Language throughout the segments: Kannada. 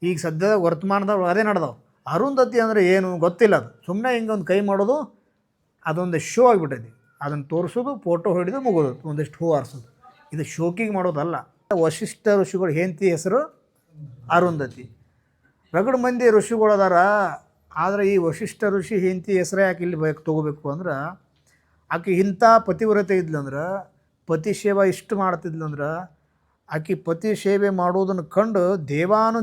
ಈಗ ಸದ್ಯದ ವರ್ತಮಾನದಾಗ ಅದೇ ನಡೆದವು. ಅರುಂಧತಿ ಅಂದರೆ ಏನು ಗೊತ್ತಿಲ್ಲ, ಅದು ಸುಮ್ಮನೆ ಹಿಂಗೆ ಒಂದು ಕೈ ಮಾಡೋದು, ಅದೊಂದು ಶೋ ಆಗಿಬಿಟ್ಟೈತಿ. ಅದನ್ನು ತೋರಿಸೋದು, ಫೋಟೋ ಹೊಡೆದು ಮುಗೋದು, ಒಂದಿಷ್ಟು ಹೂ ಆರಿಸೋದು. ಇದು ಶೋಕಿಗೆ ಮಾಡೋದಲ್ಲ. ವಶಿಷ್ಠ ಋಷಿಗಳು ಹೆಂಡತಿ ಹೆಸರು ಅರುಂಧತಿ. ರಗಡು ಮಂದಿ ಋಷಿಗಳು ಅದಾರ, ಆದರೆ ಈ ವಶಿಷ್ಠ ಋಷಿ ಹೆಂಡತಿ ಹೆಸರೇ ಯಾಕೆ ಇಲ್ಲಿ ತೊಗೋಬೇಕು ಅಂದ್ರೆ, ಆಕೆ ಇಂಥ ಪತಿವ್ರತೆ ಇದ್ಲಂದ್ರೆ, ಪತಿ ಸೇವಾ ಇಷ್ಟು ಮಾಡ್ತಿದ್ಲಂದ್ರೆ, ಆಕೆ ಪತಿ ಸೇವೆ ಮಾಡೋದನ್ನು ಕಂಡು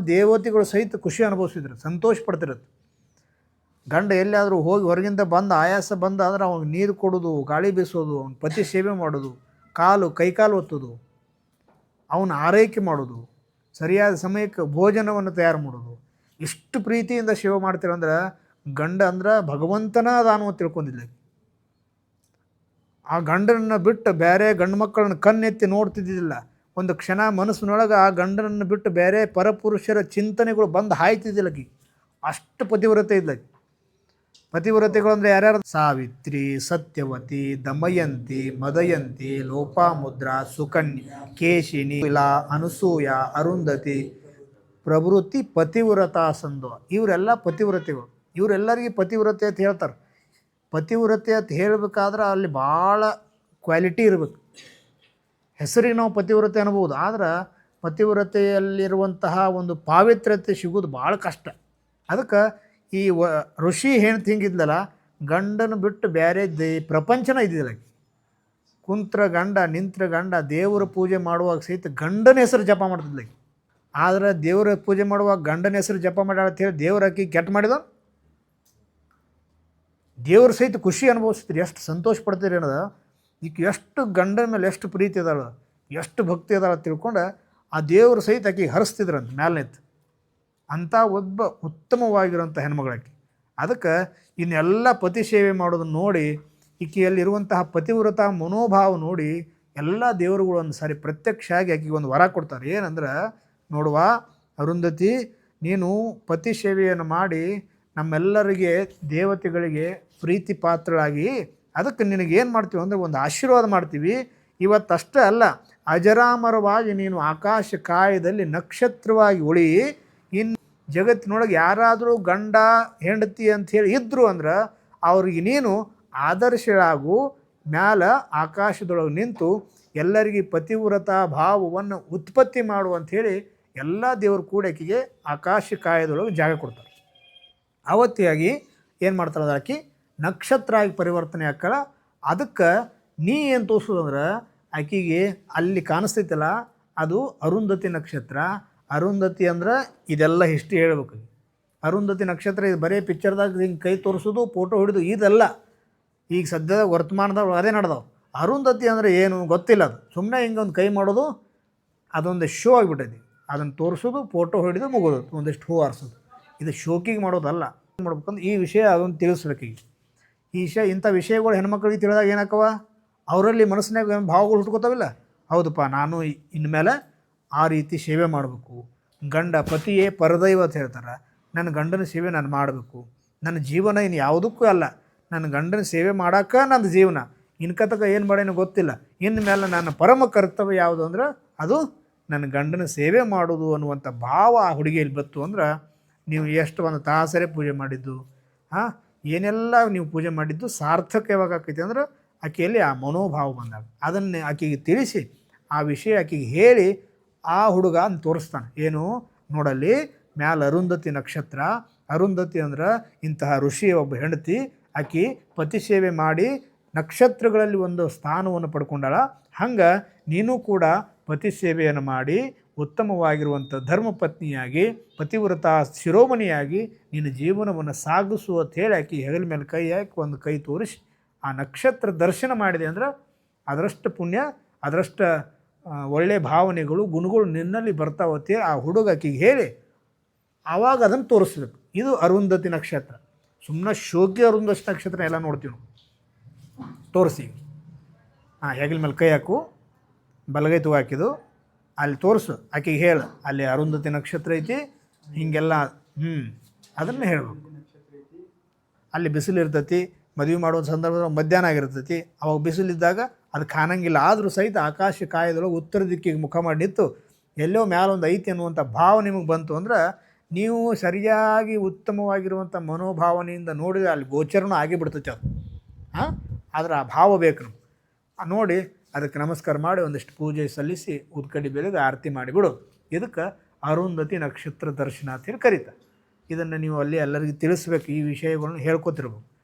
ದೇವತೆಗಳು ಸಹಿತ ಖುಷಿ ಅನುಭವಿಸಿದ್ರು, ಸಂತೋಷ ಪಡ್ತಿರತ್ತೆ. ಗಂಡ ಎಲ್ಲಿಯಾದರೂ ಹೋಗಿ ಹೊರಗಿಂದ ಬಂದು ಆಯಾಸ ಬಂದ ಅಂದ್ರೆ ಅವ್ನಿಗೆ ನೀರು ಕೊಡೋದು, ಗಾಳಿ ಬೀಸೋದು, ಅವ್ನ ಪತಿ ಸೇವೆ ಮಾಡೋದು, ಕೈಕಾಲು ಒತ್ತೋದು, ಅವನ ಆರೈಕೆ ಮಾಡೋದು, ಸರಿಯಾದ ಸಮಯಕ್ಕೆ ಭೋಜನವನ್ನು ತಯಾರು ಮಾಡೋದು, ಎಷ್ಟು ಪ್ರೀತಿಯಿಂದ ಸೇವೆ ಮಾಡ್ತೀರಂದ್ರೆ ಗಂಡ ಅಂದ್ರೆ ಭಗವಂತನ ಅದಾನು ತಿಳ್ಕೊಂಡಿಲ್ಲ. ಆ ಗಂಡನನ್ನು ಬಿಟ್ಟು ಬೇರೆ ಗಂಡು ಮಕ್ಕಳನ್ನು ಕಣ್ಣೆತ್ತಿ ನೋಡ್ತಿದ್ದಿಲ್ಲ. ಒಂದು ಕ್ಷಣ ಮನಸ್ಸಿನೊಳಗೆ ಆ ಗಂಡನನ್ನು ಬಿಟ್ಟು ಬೇರೆ ಪರಪುರುಷರ ಚಿಂತನೆಗಳು ಬಂದು ಹಾಯ್ತಿದ್ದಿಲ್ಲಕಿ. ಅಷ್ಟು ಪತಿವ್ರತೆ ಇದ್ಲಕಿ. ಪತಿವ್ರತೆಗಳು ಅಂದರೆ ಯಾರ್ಯಾರು? ಸಾವಿತ್ರಿ, ಸತ್ಯವತಿ, ದಮಯಂತಿ, ಮದಯಂತಿ, ಲೋಪಾಮುದ್ರಾ, ಸುಕನ್ಯಾ, ಕೇಶಿನಿ, ಇಲಾ, ಅನಸೂಯ, ಅರುಂಧತಿ ಪ್ರವೃತ್ತಿ ಪತಿವ್ರತಾ ಸಂಧು. ಇವರೆಲ್ಲ ಪತಿವ್ರತೆಗಳು. ಇವರೆಲ್ಲರಿಗೆ ಪತಿವ್ರತೆ ಅಂತ ಹೇಳ್ತಾರೆ. ಪತಿವ್ರತೆ ಅಂತ ಹೇಳಬೇಕಾದ್ರೆ ಅಲ್ಲಿ ಭಾಳ ಕ್ವಾಲಿಟಿ ಇರಬೇಕು. ಹೆಸರಿಗೆ ನಾವು ಪತಿವ್ರತೆ ಅನ್ಬೋದು, ಆದ್ರೆ ಪತಿವ್ರತೆಯಲ್ಲಿರುವಂತಹ ಒಂದು ಪಾವಿತ್ರ್ಯತೆ ಸಿಗೋದು ಭಾಳ ಕಷ್ಟ. ಅದಕ್ಕೆ ಈ ಋಷಿ ಹೆಣ್ತಿ ಹಿಂಗಿದ್ಲಲ್ಲ, ಗಂಡನ ಬಿಟ್ಟು ಬೇರೆ ಪ್ರಪಂಚನ ಇದ್ದಿಲ್ಲ. ಕುಂತ್ರ ಗಂಡ, ನಿಂತ್ರ ಗಂಡ, ದೇವರ ಪೂಜೆ ಮಾಡುವಾಗ ಸಹಿತ ಗಂಡನ ಹೆಸರು ಜಪ ಮಾಡ್ತಿದ್ಲ. ಆದರೆ ದೇವರ ಪೂಜೆ ಮಾಡುವಾಗ ಗಂಡನ ಹೆಸರು ಜಪ ಮಾಡ್ಯಾಳ ಅಂತ ಹೇಳಿ ದೇವ್ರ ಅಕ್ಕಿ ಕೆಟ್ಟ ಮಾಡಿದ. ದೇವ್ರ ಸಹಿತ ಖುಷಿ ಅನುಭವಿಸ್ತೀರಿ, ಎಷ್ಟು ಸಂತೋಷ ಪಡ್ತೀರಿ ಅನ್ನೋದು. ಈಗ ಎಷ್ಟು ಗಂಡನ ಮೇಲೆ ಎಷ್ಟು ಪ್ರೀತಿ ಅದಾಳ, ಎಷ್ಟು ಭಕ್ತಿ ಅದಾಳ ತಿಳ್ಕೊಂಡು ಆ ದೇವರು ಸಹಿತ ಆಕೆ ಹರಿಸ್ತಿದ್ರಂತ ಮ್ಯಾಲೆತ್ತು. ಅಂಥ ಒಬ್ಬ ಉತ್ತಮವಾಗಿರೋಂಥ ಹೆಣ್ಮಗಳಾಕಿ. ಅದಕ್ಕೆ ಇನ್ನೆಲ್ಲ ಪತಿ ಸೇವೆ ಮಾಡೋದನ್ನು ನೋಡಿ, ಈಕೆಯಲ್ಲಿರುವಂತಹ ಪತಿವ್ರತ ಮನೋಭಾವ ನೋಡಿ ಎಲ್ಲ ದೇವರುಗಳು ಒಂದು ಸಾರಿ ಪ್ರತ್ಯಕ್ಷ ಆಗಿ ಆಕೆಗೆ ಒಂದು ವರ ಕೊಡ್ತಾರೆ. ಏನಂದ್ರೆ, ನೋಡುವ ಅರುಂಧತಿ, ನೀನು ಪತಿ ಸೇವೆಯನ್ನು ಮಾಡಿ ನಮ್ಮೆಲ್ಲರಿಗೆ ದೇವತೆಗಳಿಗೆ ಪ್ರೀತಿ ಪಾತ್ರಳಾಗಿ, ಅದಕ್ಕೆ ನಿನಗೇನು ಮಾಡ್ತೀವಿ ಅಂದರೆ ಒಂದು ಆಶೀರ್ವಾದ ಮಾಡ್ತೀವಿ. ಇವತ್ತಷ್ಟೇ ಅಲ್ಲ, ಅಜರಾಮರವಾಗಿ ನೀನು ಆಕಾಶ ಕಾಯದಲ್ಲಿ ನಕ್ಷತ್ರವಾಗಿ ಉಳಿ, ಇನ್ನು ಜಗತ್ತಿನೊಳಗೆ ಯಾರಾದರೂ ಗಂಡ ಹೆಂಡತಿ ಅಂಥೇಳಿ ಇದ್ದರು ಅಂದ್ರೆ ಅವ್ರಿಗೆ ನೀನು ಆದರ್ಶಳಾಗು. ಮ್ಯಾಲ ಆಕಾಶದೊಳಗೆ ನಿಂತು ಎಲ್ಲರಿಗೆ ಪತಿವ್ರತ ಭಾವವನ್ನು ಉತ್ಪತ್ತಿ ಮಾಡುವಂಥೇಳಿ ಎಲ್ಲ ದೇವರು ಕೂಡ ಆಕೆಗೆ ಆಕಾಶ ಕಾಯದೊಳಗೆ ಜಾಗ ಕೊಡ್ತಾರೆ. ಆವತ್ತಿಯಾಗಿ ಏನು ಮಾಡ್ತಾಳೆ ಆಕೆ ನಕ್ಷತ್ರ ಆಗಿ ಪರಿವರ್ತನೆ ಆಕ್ಕಳ. ಅದಕ್ಕೆ ನೀ ಏನು ತೋರಿಸೋದಂದ್ರೆ, ಆಕೆಗೆ ಅಲ್ಲಿ ಕಾಣಿಸ್ತೈತಲ್ಲ ಅದು ಅರುಂಧತಿ ನಕ್ಷತ್ರ. ಅರುಂಧತಿ ಅಂದ್ರೆ ಇದೆಲ್ಲ ಹಿಸ್ಟ್ರಿ ಹೇಳ್ಬೇಕು. ಅರುಂಧತಿ ನಕ್ಷತ್ರ ಇದು ಬರೀ ಪಿಕ್ಚರ್ದಾಗ ಹಿಂಗೆ ಕೈ ತೋರಿಸೋದು, ಫೋಟೋ ಹಿಡಿದು ಇದೆಲ್ಲ ಈಗ ಸದ್ಯದ ವರ್ತಮಾನದಾಗ ಅದೇ ನಡೆದವು. ಅರುಂಧತಿ ಅಂದರೆ ಏನು ಗೊತ್ತಿಲ್ಲ, ಅದು ಸುಮ್ಮನೆ ಹಿಂಗೆ ಒಂದು ಕೈ ಮಾಡೋದು, ಅದೊಂದು ಶೋ ಆಗಿಬಿಟ್ಟೈತಿ. ಅದನ್ನು ತೋರಿಸೋದು, ಫೋಟೋ ಹಿಡಿದು ಮುಗೋದು, ಒಂದಿಷ್ಟು ಹೂ ಆರಿಸೋದು. ಇದು ಶೋಕಿಗೆ ಮಾಡೋದಲ್ಲ. ಏನು ಮಾಡ್ಬೇಕಂದ್ರೆ ಈ ವಿಷಯ ಅದೊಂದು ತಿಳಿಸ್ಬೇಕೀಗ. ಈ ಇಂಥ ವಿಷಯಗಳು ಹೆಣ್ಮಕ್ಳಿಗೆ ತಿಳಿದಾಗ ಏನಾಕವ, ಅವರಲ್ಲಿ ಮನಸ್ಸಿನಾಗ ಭಾವಗಳು ಹುಟ್ಕೋತಾವಿಲ್ಲ. ಹೌದಪ್ಪ, ನಾನು ಇನ್ಮೇಲೆ ಆ ರೀತಿ ಸೇವೆ ಮಾಡಬೇಕು. ಗಂಡ ಪತಿಯೇ ಪರದೈವ ಅಂತ ಹೇಳ್ತಾರೆ. ನನ್ನ ಗಂಡನ ಸೇವೆ ನಾನು ಮಾಡಬೇಕು. ನನ್ನ ಜೀವನ ಇನ್ನು ಯಾವುದಕ್ಕೂ ಅಲ್ಲ, ನನ್ನ ಗಂಡನ ಸೇವೆ ಮಾಡೋಕೆ ನನ್ನ ಜೀವನ. ಇನ್ಕತಕ ಏನು ಮಾಡೇನೋ ಗೊತ್ತಿಲ್ಲ. ಇನ್ನು ಮೇಲೆ ನನ್ನ ಪರಮ ಕರ್ತವ್ಯ ಯಾವುದು ಅಂದ್ರೆ ಅದು ನನ್ನ ಗಂಡನ ಸೇವೆ ಮಾಡೋದು ಅನ್ನುವಂಥ ಭಾವ ಆ ಹುಡುಗಿಯಲ್ಲಿ ಬತ್ತು ಅಂದ್ರೆ, ನೀವು ಎಷ್ಟು ಒಂದು ತಾಸರೇ ಪೂಜೆ ಮಾಡಿದ್ದು, ಏನೆಲ್ಲ ನೀವು ಪೂಜೆ ಮಾಡಿದ್ದು ಸಾರ್ಥಕ ಯಾವಾಗ ಆಕೈತಿ ಅಂದ್ರೆ ಆಕೆಯಲ್ಲಿ ಆ ಮನೋಭಾವ ಬಂದಾಗ ಅದನ್ನು ಆಕೆಗೆ ತಿಳಿಸಿ ಆ ವಿಷಯ ಆಕೆಗೆ ಹೇಳಿ ಆ ಹುಡುಗ ಅಂತ ತೋರಿಸ್ತಾನೆ. ಏನು ನೋಡಲ್ಲಿ ಮ್ಯಾಲ ಅರುಂಧತಿ ನಕ್ಷತ್ರ. ಅರುಂಧತಿ ಅಂದ್ರೆ ಇಂತಹ ಋಷಿಯ ಒಬ್ಬ ಹೆಂಡತಿ. ಆಕೆ ಪತಿ ಸೇವೆ ಮಾಡಿ ನಕ್ಷತ್ರಗಳಲ್ಲಿ ಒಂದು ಸ್ಥಾನವನ್ನು ಪಡ್ಕೊಂಡಾಳ. ಹಂಗೆ ನೀನು ಕೂಡ ಪತಿ ಸೇವೆಯನ್ನು ಮಾಡಿ ಉತ್ತಮವಾಗಿರುವಂಥ ಧರ್ಮಪತ್ನಿಯಾಗಿ ಪತಿವ್ರತ ಶಿರೋಮಣಿಯಾಗಿ ನಿನ್ನ ಜೀವನವನ್ನು ಸಾಗಿಸುವ ಅಂತ ಹೇಳಿ ಆಕೆ ಹೆಗಲ ಮೇಲೆ ಕೈ ಹಾಕಿ ಒಂದು ಕೈ ತೋರಿಸಿ ಆ ನಕ್ಷತ್ರ ದರ್ಶನ ಮಾಡಿದೆ ಅಂದ್ರೆ ಅದರಷ್ಟು ಪುಣ್ಯ, ಅದರಷ್ಟು ಒಳ್ಳೆಯ ಭಾವನೆಗಳು ಗುಣಗಳು ನಿನ್ನಲ್ಲಿ ಬರ್ತಾವತ್ತೆ ಆ ಹುಡುಗ ಆಕೆಗೆ ಹೇಳಿ ಆವಾಗ ಅದನ್ನು ತೋರಿಸ್ಬೇಕು. ಇದು ಅರುಂಧತಿ ನಕ್ಷತ್ರ. ಸುಮ್ಮನೆ ಶೋಕಿ ಅರುಂಧತಿ ನಕ್ಷತ್ರ ಎಲ್ಲ ನೋಡ್ತೀವಿ ನಾವು. ತೋರಿಸಿ ಹೆಗಲ ಮೇಲೆ ಕೈ ಹಾಕು, ಬಲಗೈ ತಗೋ ಹಾಕಿದು, ಅಲ್ಲಿ ತೋರಿಸು, ಆಕೆಗೆ ಹೇಳು ಅಲ್ಲಿ ಅರುಂಧತಿ ನಕ್ಷತ್ರ ಐತಿ ಹೀಗೆಲ್ಲ. ಅದನ್ನು ಹೇಳಬೇಕು. ಅಲ್ಲಿ ಬಿಸಿಲು ಇರ್ತೈತಿ, ಮದುವೆ ಮಾಡೋ ಸಂದರ್ಭದಲ್ಲಿ ಮಧ್ಯಾಹ್ನ ಆಗಿರ್ತೈತಿ, ಅವಾಗ ಬಿಸಿಲಿದ್ದಾಗ ಅದು ಕಾಣಂಗಿಲ್ಲ. ಆದರೂ ಸಹಿತ ಆಕಾಶ ಕಾಯದೊಳಗೆ ಉತ್ತರ ದಿಕ್ಕಿಗೆ ಮುಖ ಮಾಡಿ ನಿಂತು ಎಲ್ಲೋ ಮ್ಯಾಲೊಂದು ಐತಿ ಅನ್ನುವಂಥ ಭಾವ ನಿಮಗೆ ಬಂತು ಅಂದ್ರೆ ನೀವು ಸರಿಯಾಗಿ ಉತ್ತಮವಾಗಿರುವಂಥ ಮನೋಭಾವನೆಯಿಂದ ನೋಡಿದರೆ ಅಲ್ಲಿ ಗೋಚರನೂ ಆಗಿಬಿಡ್ತೈತೆ ಅದು. ಆದ್ರೆ ಆ ಭಾವ ಬೇಕು ನಮ್ಗೆ. ನೋಡಿ ಅದಕ್ಕೆ ನಮಸ್ಕಾರ ಮಾಡಿ ಒಂದಿಷ್ಟು ಪೂಜೆ ಸಲ್ಲಿಸಿ ಉದ್ಕಡಿ ಬೆಳೆದು ಆರತಿ ಮಾಡಿಬಿಡು. ಇದಕ್ಕೆ ಅರುಂಧತಿ ನಕ್ಷತ್ರ ದರ್ಶನ ಅಂತೇಳಿ ಕರೀತಾರೆ. ಇದನ್ನು ನೀವು ಅಲ್ಲಿ ಎಲ್ಲರಿಗೂ ತಿಳಿಸ್ಬೇಕು, ಈ ವಿಷಯಗಳನ್ನು ಹೇಳ್ಕೊತಿರ್ಬೇಕು.